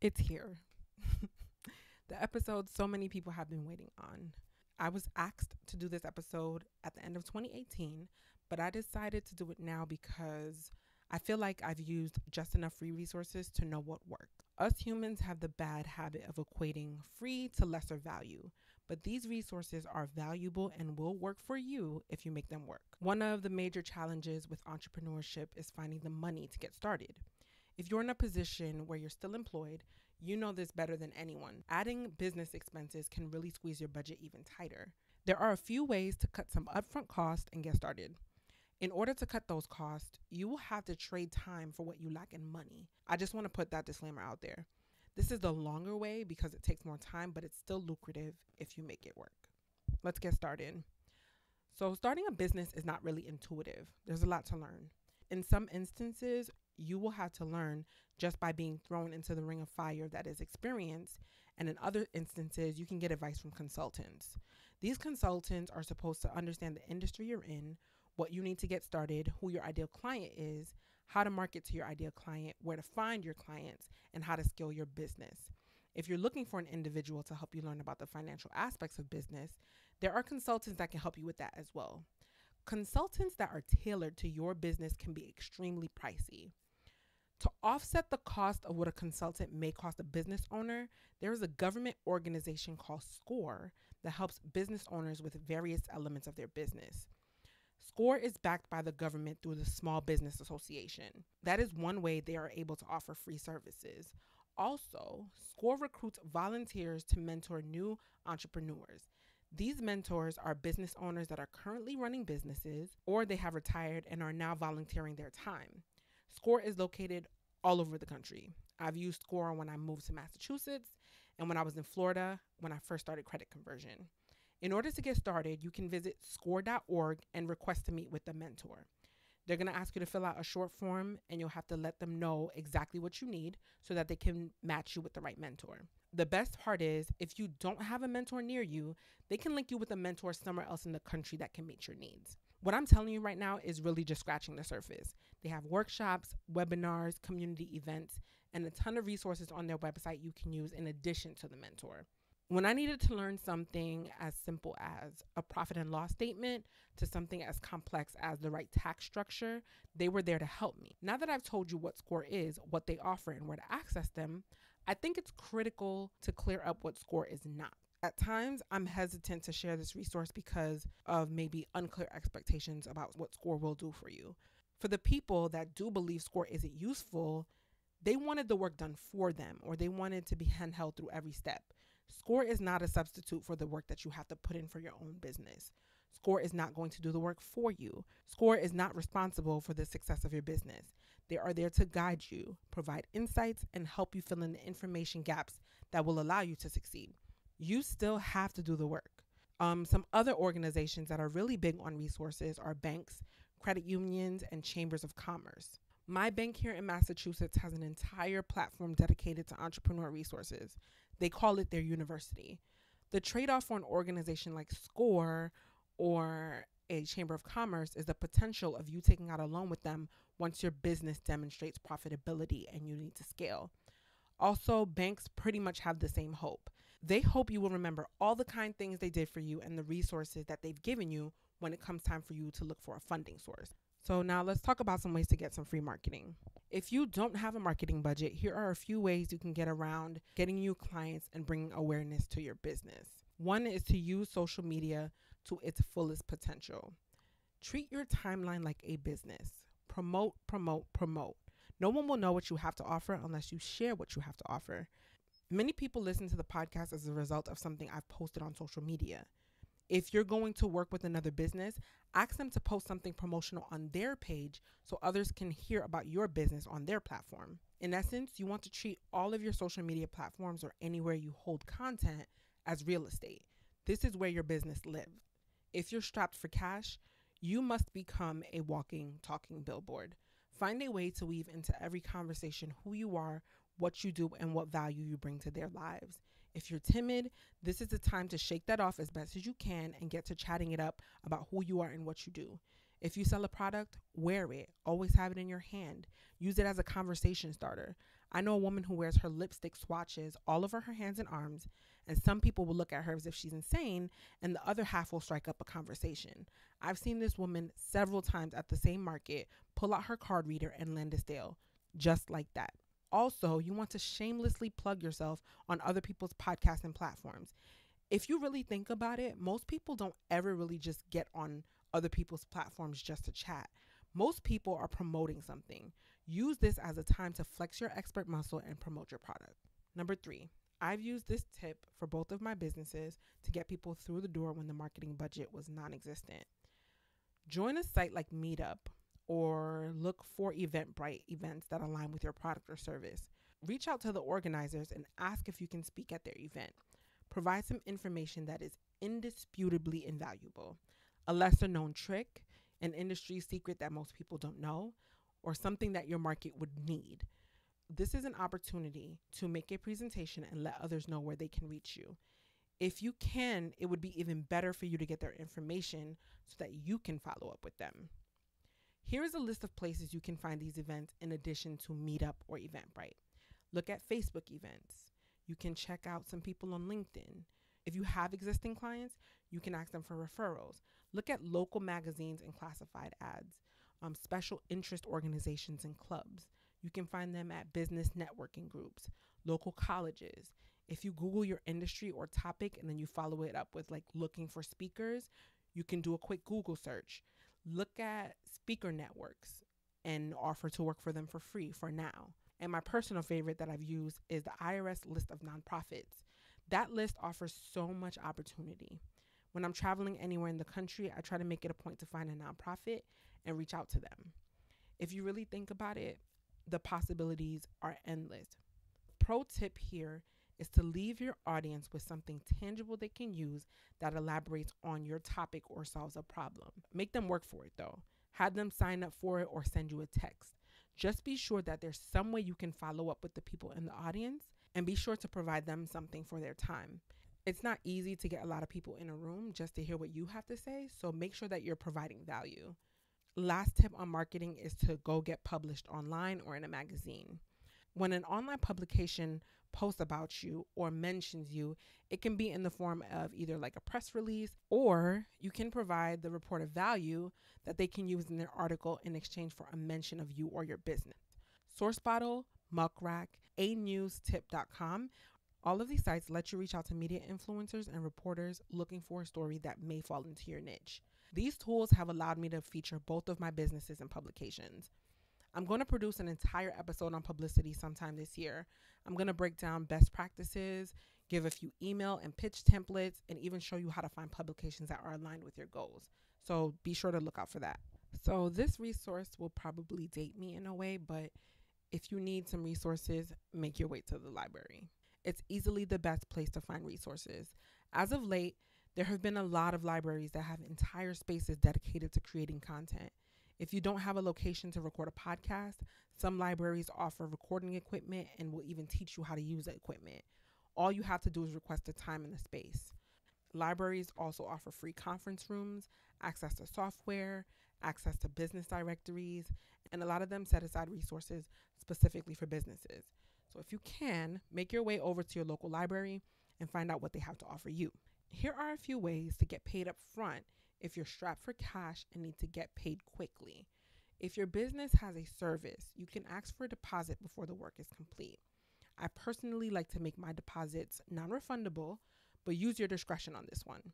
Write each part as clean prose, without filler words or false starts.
It's here. The episode so many people have been waiting on. I was asked to do this episode at the end of 2018, but I decided to do it now because I feel like I've used just enough free resources to know what worked. Us humans have the bad habit of equating free to lesser value, but these resources are valuable and will work for you if you make them work. One of the major challenges with entrepreneurship is finding the money to get started. If you're in a position where you're still employed, you know this better than anyone. Adding business expenses can really squeeze your budget even tighter. There are a few ways to cut some upfront costs and get started. In order to cut those costs, you will have to trade time for what you lack in money. I just want to put that disclaimer out there. This is the longer way because it takes more time, but it's still lucrative if you make it work. Let's get started. So starting a business is not really intuitive. There's a lot to learn. In some instances, you will have to learn just by being thrown into the ring of fire that is experience. And in other instances, you can get advice from consultants. These consultants are supposed to understand the industry you're in, what you need to get started, who your ideal client is, how to market to your ideal client, where to find your clients, and how to scale your business. If you're looking for an individual to help you learn about the financial aspects of business, there are consultants that can help you with that as well. Consultants that are tailored to your business can be extremely pricey. To offset the cost of what a consultant may cost a business owner, there is a government organization called SCORE that helps business owners with various elements of their business. SCORE is backed by the government through the Small Business Association. That is one way they are able to offer free services. Also, SCORE recruits volunteers to mentor new entrepreneurs. These mentors are business owners that are currently running businesses or they have retired and are now volunteering their time. SCORE is located all over the country. I've used SCORE when I moved to Massachusetts and when I was in Florida when I first started credit conversion. In order to get started, you can visit score.org and request to meet with a mentor. They're going to ask you to fill out a short form and you'll have to let them know exactly what you need so that they can match you with the right mentor. The best part is if you don't have a mentor near you, they can link you with a mentor somewhere else in the country that can meet your needs. What I'm telling you right now is really just scratching the surface. They have workshops, webinars, community events, and a ton of resources on their website you can use in addition to the mentor. When I needed to learn something as simple as a profit and loss statement to something as complex as the right tax structure, they were there to help me. Now that I've told you what SCORE is, what they offer, and where to access them, I think it's critical to clear up what SCORE is not. At times, I'm hesitant to share this resource because of maybe unclear expectations about what SCORE will do for you. For the people that do believe SCORE isn't useful, they wanted the work done for them or they wanted to be handheld through every step. SCORE is not a substitute for the work that you have to put in for your own business. SCORE is not going to do the work for you. SCORE is not responsible for the success of your business. They are there to guide you, provide insights, and help you fill in the information gaps that will allow you to succeed. You still have to do the work. Some other organizations that are really big on resources are banks, credit unions, and chambers of commerce. My bank here in Massachusetts has an entire platform dedicated to entrepreneur resources. They call it their university. The trade-off for an organization like SCORE or a chamber of commerce is the potential of you taking out a loan with them once your business demonstrates profitability and you need to scale. Also, banks pretty much have the same hope. They hope you will remember all the kind things they did for you and the resources that they've given you when it comes time for you to look for a funding source. So now let's talk about some ways to get some free marketing. If you don't have a marketing budget, here are a few ways you can get around getting new clients and bringing awareness to your business. One is to use social media to its fullest potential. Treat your timeline like a business. Promote, promote, promote. No one will know what you have to offer unless you share what you have to offer. Many people listen to the podcast as a result of something I've posted on social media. If you're going to work with another business, ask them to post something promotional on their page so others can hear about your business on their platform. In essence, you want to treat all of your social media platforms or anywhere you hold content as real estate. This is where your business lives. If you're strapped for cash, you must become a walking, talking billboard. Find a way to weave into every conversation who you are, what you do, and what value you bring to their lives. If you're timid, this is the time to shake that off as best as you can and get to chatting it up about who you are and what you do. If you sell a product, wear it. Always have it in your hand. Use it as a conversation starter. I know a woman who wears her lipstick swatches all over her hands and arms, and some people will look at her as if she's insane, and the other half will strike up a conversation. I've seen this woman several times at the same market pull out her card reader and land a sale, just like that. Also, you want to shamelessly plug yourself on other people's podcasts and platforms. If you really think about it, most people don't ever really just get on other people's platforms just to chat. Most people are promoting something. Use this as a time to flex your expert muscle and promote your product. Number 3, I've used this tip for both of my businesses to get people through the door when the marketing budget was non-existent. Join a site like Meetup or look for Eventbrite events that align with your product or service. Reach out to the organizers and ask if you can speak at their event. Provide some information that is indisputably invaluable. A lesser known trick, an industry secret that most people don't know, or something that your market would need. This is an opportunity to make a presentation and let others know where they can reach you. If you can, it would be even better for you to get their information so that you can follow up with them. Here is a list of places you can find these events in addition to Meetup or Eventbrite. Look at Facebook events. You can check out some people on LinkedIn. If you have existing clients, you can ask them for referrals. Look at local magazines and classified ads, special interest organizations and clubs. You can find them at business networking groups, local colleges. If you Google your industry or topic and then you follow it up with like looking for speakers, you can do a quick Google search. Look at speaker networks and offer to work for them for free for now. And my personal favorite that I've used is the IRS list of nonprofits. That list offers so much opportunity. When I'm traveling anywhere in the country, I try to make it a point to find a nonprofit and reach out to them. If you really think about it, the possibilities are endless. Pro tip here is to leave your audience with something tangible they can use that elaborates on your topic or solves a problem. Make them work for it though. Have them sign up for it or send you a text. Just be sure that there's some way you can follow up with the people in the audience and be sure to provide them something for their time. It's not easy to get a lot of people in a room just to hear what you have to say, so make sure that you're providing value. Last tip on marketing is to go get published online or in a magazine. When an online publication posts about you or mentions you, it can be in the form of either like a press release, or you can provide the reported value that they can use in their article in exchange for a mention of you or your business. SourceBottle, Muckrack, anewstip.com. All of these sites let you reach out to media influencers and reporters looking for a story that may fall into your niche. These tools have allowed me to feature both of my businesses and publications. I'm going to produce an entire episode on publicity sometime this year. I'm going to break down best practices, give a few email and pitch templates, and even show you how to find publications that are aligned with your goals. So be sure to look out for that. So this resource will probably date me in a way, but if you need some resources, make your way to the library. It's easily the best place to find resources. As of late, there have been a lot of libraries that have entire spaces dedicated to creating content. If you don't have a location to record a podcast, some libraries offer recording equipment and will even teach you how to use the equipment. All you have to do is request the time and the space. Libraries also offer free conference rooms, access to software, access to business directories, and a lot of them set aside resources specifically for businesses. So if you can, make your way over to your local library and find out what they have to offer you. Here are a few ways to get paid up front if you're strapped for cash and need to get paid quickly. If your business has a service, you can ask for a deposit before the work is complete. I personally like to make my deposits non-refundable, but use your discretion on this one.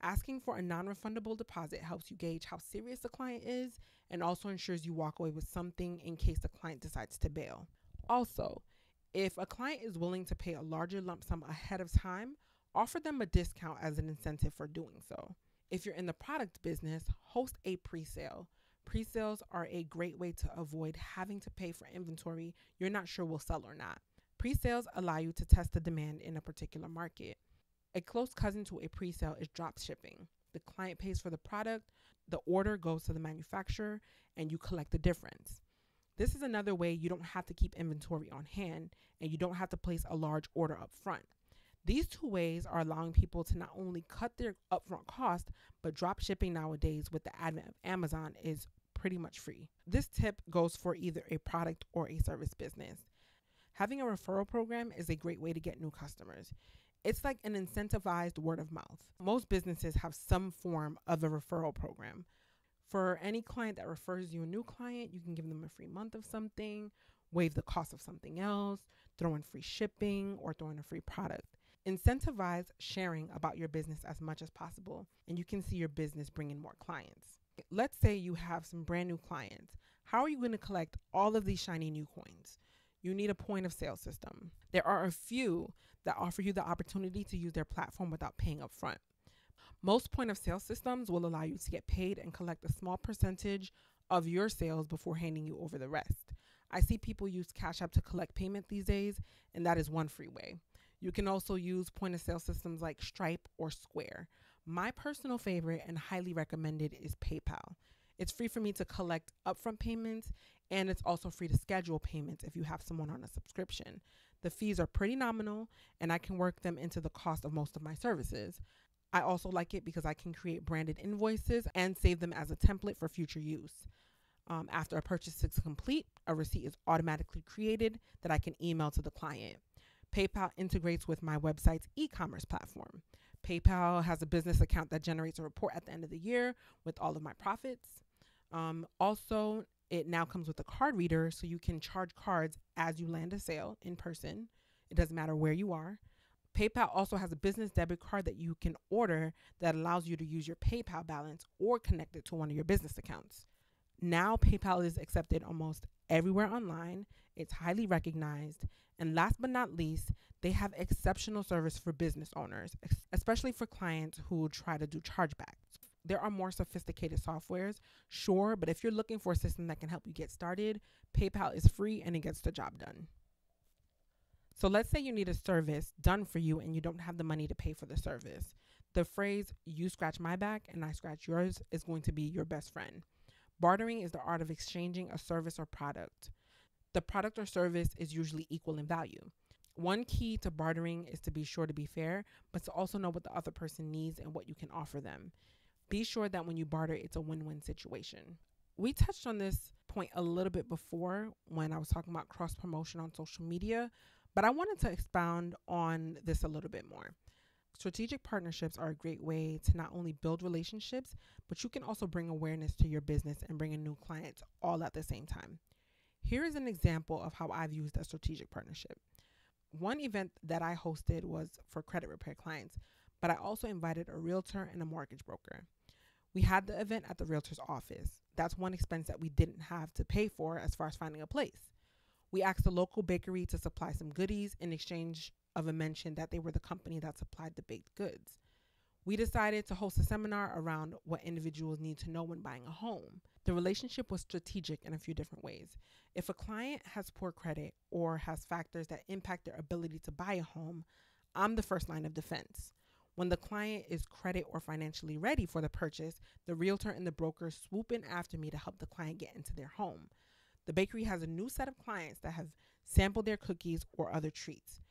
Asking for a non-refundable deposit helps you gauge how serious the client is and also ensures you walk away with something in case the client decides to bail. Also, if a client is willing to pay a larger lump sum ahead of time, offer them a discount as an incentive for doing so. If you're in the product business, host a pre-sale. Pre-sales are a great way to avoid having to pay for inventory you're not sure will sell or not. Pre-sales allow you to test the demand in a particular market. A close cousin to a pre-sale is drop shipping. The client pays for the product, the order goes to the manufacturer, and you collect the difference. This is another way you don't have to keep inventory on hand and you don't have to place a large order up front. These two ways are allowing people to not only cut their upfront cost, but drop shipping nowadays with the advent of Amazon is pretty much free. This tip goes for either a product or a service business. Having a referral program is a great way to get new customers. It's like an incentivized word of mouth. Most businesses have some form of a referral program. For any client that refers you a new client, you can give them a free month of something, waive the cost of something else, throw in free shipping, or throw in a free product. Incentivize sharing about your business as much as possible, and you can see your business bring in more clients. Let's say you have some brand new clients. How are you going to collect all of these shiny new coins? You need a point of sale system. There are a few that offer you the opportunity to use their platform without paying upfront. Most point of sale systems will allow you to get paid and collect a small percentage of your sales before handing you over the rest. I see people use Cash App to collect payment these days, and that is one free way. You can also use point of sale systems like Stripe or Square. My personal favorite and highly recommended is PayPal. It's free for me to collect upfront payments, and it's also free to schedule payments if you have someone on a subscription. The fees are pretty nominal, and I can work them into the cost of most of my services. I also like it because I can create branded invoices and save them as a template for future use. After a purchase is complete, a receipt is automatically created that I can email to the client. PayPal integrates with my website's e-commerce platform. PayPal has a business account that generates a report at the end of the year with all of my profits. Also, it now comes with a card reader, so you can charge cards as you land a sale in person. It doesn't matter where you are. PayPal also has a business debit card that you can order that allows you to use your PayPal balance or connect it to one of your business accounts. Now, PayPal is accepted almost everywhere online. It's highly recognized. And last but not least, they have exceptional service for business owners, especially for clients who try to do chargebacks. There are more sophisticated softwares, sure, but if you're looking for a system that can help you get started, PayPal is free and it gets the job done. So let's say you need a service done for you and you don't have the money to pay for the service. The phrase, you scratch my back and I scratch yours, is going to be your best friend. Bartering is the art of exchanging a service or product. The product or service is usually equal in value. One key to bartering is to be sure to be fair, but to also know what the other person needs and what you can offer them. Be sure that when you barter, it's a win-win situation. We touched on this point a little bit before when I was talking about cross-promotion on social media, but I wanted to expound on this a little bit more. Strategic partnerships are a great way to not only build relationships, but you can also bring awareness to your business and bring in new clients all at the same time. Here is an example of how I've used a strategic partnership. One event that I hosted was for credit repair clients, but I also invited a realtor and a mortgage broker. We had the event at the realtor's office. That's one expense that we didn't have to pay for as far as finding a place. We asked the local bakery to supply some goodies in exchange of a mention that they were the company that supplied the baked goods. We decided to host a seminar around what individuals need to know when buying a home. The relationship was strategic in a few different ways. If a client has poor credit or has factors that impact their ability to buy a home, I'm the first line of defense. When the client is credit or financially ready for the purchase, the realtor and the broker swoop in after me to help the client get into their home. The bakery has a new set of clients that have sampled their cookies or other treats.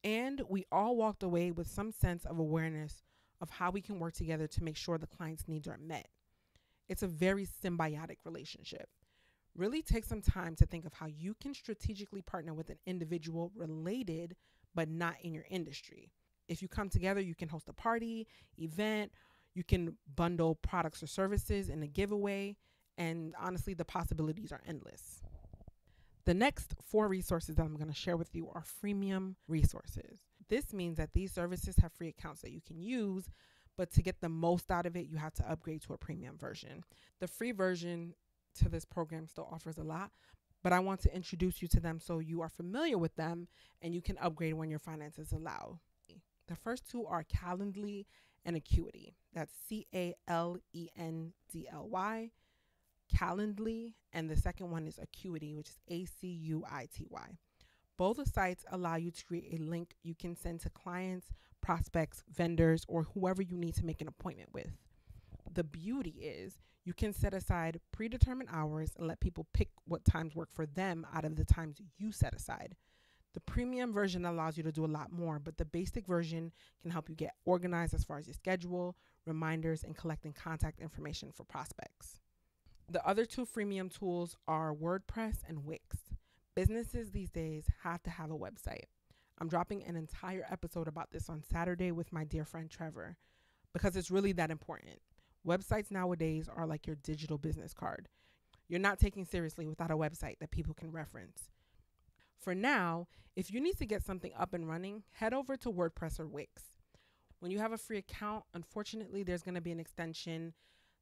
And we all walked away with some sense of awareness of how we can work together to make sure the client's needs are met. It's a very symbiotic relationship. Really take some time to think of how you can strategically partner with an individual related but not in your industry. If you come together, you can host a party, event, you can bundle products or services in a giveaway, and honestly, the possibilities are endless. The next 4 resources that I'm going to share with you are freemium resources. This means that these services have free accounts that you can use, but to get the most out of it, you have to upgrade to a premium version. The free version to this program still offers a lot, but I want to introduce you to them so you are familiar with them and you can upgrade when your finances allow. The first 2 are Calendly and Acuity. That's Calendly, Calendly, and the second one is Acuity, which is Acuity. Both sites allow you to create a link you can send to clients, prospects, vendors, or whoever you need to make an appointment with. The beauty is you can set aside predetermined hours and let people pick what times work for them out of the times you set aside. The premium version allows you to do a lot more, but the basic version can help you get organized as far as your schedule, reminders, and collecting contact information for prospects. The other 2 freemium tools are WordPress and Wix. Businesses these days have to have a website. I'm dropping an entire episode about this on Saturday with my dear friend Trevor because it's really that important. Websites nowadays are like your digital business card. You're not taken seriously without a website that people can reference. For now, if you need to get something up and running, head over to WordPress or Wix. When you have a free account, unfortunately, there's going to be an extension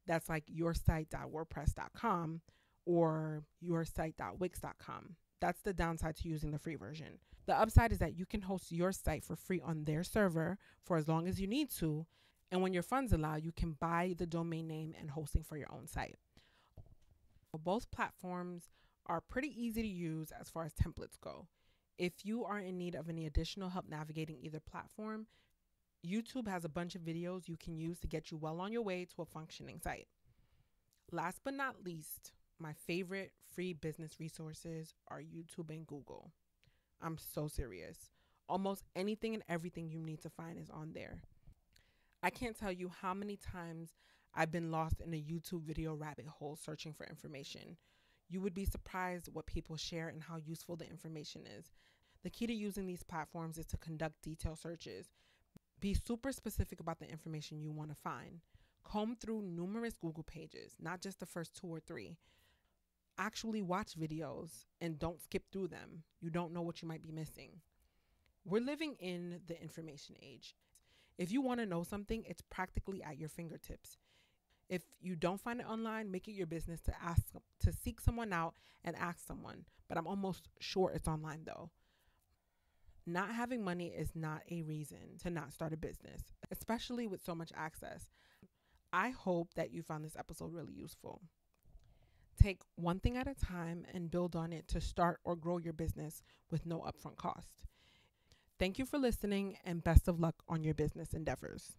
that's like yoursite.wordpress.com or yoursite.wix.com. That's the downside to using the free version. The upside is that you can host your site for free on their server for as long as you need to. And when your funds allow, you can buy the domain name and hosting for your own site. Both platforms are pretty easy to use as far as templates go. If you are in need of any additional help navigating either platform, YouTube has a bunch of videos you can use to get you well on your way to a functioning site. Last but not least, my favorite free business resources are YouTube and Google. I'm so serious. Almost anything and everything you need to find is on there. I can't tell you how many times I've been lost in a YouTube video rabbit hole searching for information. You would be surprised what people share and how useful the information is. The key to using these platforms is to conduct detailed searches. Be super specific about the information you want to find. Comb through numerous Google pages, not just the first 2 or 3. Actually watch videos and don't skip through them. You don't know what you might be missing. We're living in the information age. If you want to know something, it's practically at your fingertips. If you don't find it online, make it your business to seek someone out and ask someone. But I'm almost sure it's online though. Not having money is not a reason to not start a business, especially with so much access. I hope that you found this episode really useful. Take one thing at a time and build on it to start or grow your business with no upfront cost. Thank you for listening and best of luck on your business endeavors.